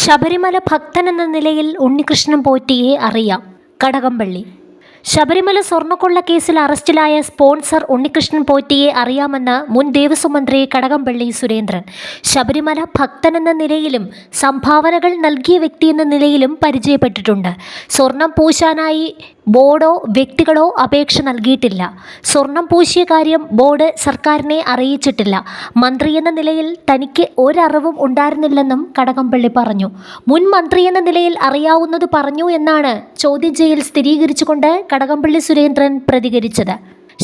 ശബരിമല ഭക്തനെന്ന നിലയിൽ ഉണ്ണികൃഷ്ണൻ പോറ്റിയെ അറിയാം. കടകംപള്ളി. ശബരിമല സ്വർണ്ണക്കൊള്ള കേസിൽ അറസ്റ്റിലായ സ്പോൺസർ ഉണ്ണികൃഷ്ണൻ പോറ്റിയെ അറിയാമെന്ന് മുൻ ദേവസ്വം മന്ത്രി കടകംപള്ളി സുരേന്ദ്രൻ. ശബരിമല ഭക്തനെന്ന നിലയിലും സംഭാവനകൾ നൽകിയ വ്യക്തിയെന്ന നിലയിലും പരിചയപ്പെട്ടിട്ടുണ്ട്. സ്വർണം പൂശാനായി ബോർഡോ വ്യക്തികളോ അപേക്ഷ നൽകിയിട്ടില്ല. സ്വർണം പൂശിയ കാര്യം ബോർഡ് സർക്കാരിനെ അറിയിച്ചിട്ടില്ല. മന്ത്രിയെന്ന നിലയിൽ തനിക്ക് ഒരറിവും ഉണ്ടായിരുന്നില്ലെന്നും കടകംപള്ളി പറഞ്ഞു. മുൻ മന്ത്രിയെന്ന നിലയിൽ അറിയാവുന്നത് പറഞ്ഞു എന്നാണ് ചോദ്യം ചെയ്യൽ സ്ഥിരീകരിച്ചുകൊണ്ട് കടകംപള്ളി സുരേന്ദ്രൻ പ്രതികരിച്ചത്.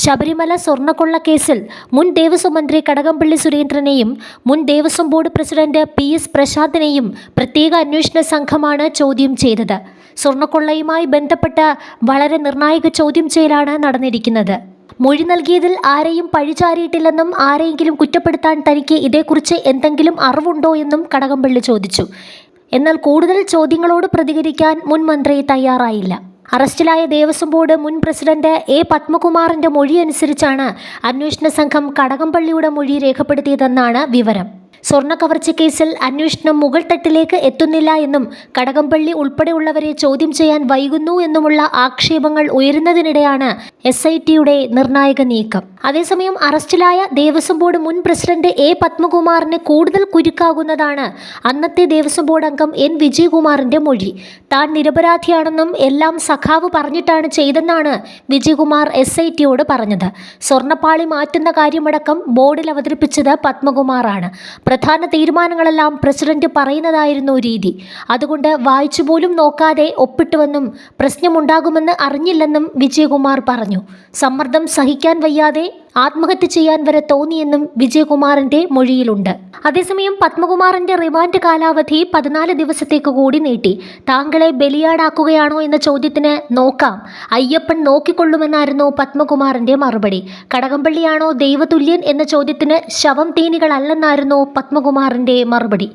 ശബരിമല സ്വർണ്ണക്കൊള്ള കേസിൽ മുൻ ദേവസ്വം മന്ത്രി കടകംപള്ളി സുരേന്ദ്രനെയും മുൻ ദേവസ്വം ബോർഡ് പ്രസിഡന്റ് PS പ്രശാന്തിനെയും പ്രത്യേക അന്വേഷണ സംഘമാണ് ചോദ്യം ചെയ്തത്. സ്വർണ്ണക്കൊള്ളയുമായി ബന്ധപ്പെട്ട വളരെ നിർണായക ചോദ്യം ചെയ്യലാണ് നടന്നിരിക്കുന്നത്. മൊഴി നൽകിയതിൽ ആരെയും പഴിചാരിയിട്ടില്ലെന്നും ആരെയെങ്കിലും കുറ്റപ്പെടുത്താൻ തനിക്ക് ഇതേക്കുറിച്ച് എന്തെങ്കിലും അറിവുണ്ടോ എന്നും കടകംപള്ളി ചോദിച്ചു. എന്നാൽ കൂടുതൽ ചോദ്യങ്ങളോട് പ്രതികരിക്കാൻ മുൻ മന്ത്രി തയ്യാറായില്ല. അറസ്റ്റിലായ ദേവസ്വം ബോർഡ് മുൻ പ്രസിഡന്റ് പത്മകുമാറിന്റെ മൊഴി അനുസരിച്ചാണ് അന്വേഷണ സംഘം കടകംപള്ളിയുടെ മൊഴി രേഖപ്പെടുത്തിയതെന്നാണ് വിവരം. സ്വർണ്ണ കവർച്ച കേസിൽ അന്വേഷണം മുകൾ തട്ടിലേക്ക് എത്തുന്നില്ല എന്നും കടകംപള്ളി ഉൾപ്പെടെയുള്ളവരെ ചോദ്യം ചെയ്യാൻ വൈകുന്നു എന്നുമുള്ള ആക്ഷേപങ്ങൾ ഉയരുന്നതിനിടെയാണ് SITയുടെ നിർണായക നീക്കം. അതേസമയം അറസ്റ്റിലായ ദേവസ്വം ബോർഡ് മുൻ പ്രസിഡന്റ് പത്മകുമാറിന് കൂടുതൽ കുരുക്കാകുന്നതാണ് അന്നത്തെ ദേവസ്വം ബോർഡ് അംഗം N വിജയകുമാറിന്റെ മൊഴി. താൻ നിരപരാധിയാണെന്നും എല്ലാം സഖാവ് പറഞ്ഞിട്ടാണ് ചെയ്തെന്നാണ് വിജയകുമാർ SITയോട് പറഞ്ഞത്. സ്വർണ്ണപ്പാളി മാറ്റുന്ന കാര്യമടക്കം ബോർഡിൽ അവതരിപ്പിച്ചത് പത്മകുമാറാണ്. പ്രധാന തീരുമാനങ്ങളെല്ലാം പ്രസിഡന്റ് പറയുന്നതായിരുന്നു രീതി. അതുകൊണ്ട് വായിച്ചുപോലും നോക്കാതെ ഒപ്പിട്ടുവെന്നും പ്രശ്നമുണ്ടാകുമെന്ന് അറിഞ്ഞില്ലെന്നും വിജയകുമാർ പറഞ്ഞു. സമ്മർദ്ദം സഹിക്കാൻ വയ്യാതെ ആത്മഹത്യ ചെയ്യാൻ വരെ തോന്നിയെന്നും വിജയകുമാറിന്റെ മൊഴിയിലുണ്ട്. അതേസമയം പത്മകുമാറിന്റെ റിമാൻഡ് കാലാവധി 14 ദിവസത്തേക്ക് കൂടി നീട്ടി. താങ്കളെ ബലിയാടാക്കുകയാണോ എന്ന ചോദ്യത്തിന് നോക്കാം, അയ്യപ്പൻ നോക്കിക്കൊള്ളുമെന്നായിരുന്നു പത്മകുമാറിന്റെ മറുപടി. കടകംപള്ളിയാണോ ദൈവതുല്യൻ എന്ന ചോദ്യത്തിന് ശവം തീനികളല്ലെന്നായിരുന്നു പത്മകുമാറിന്റെ മറുപടി.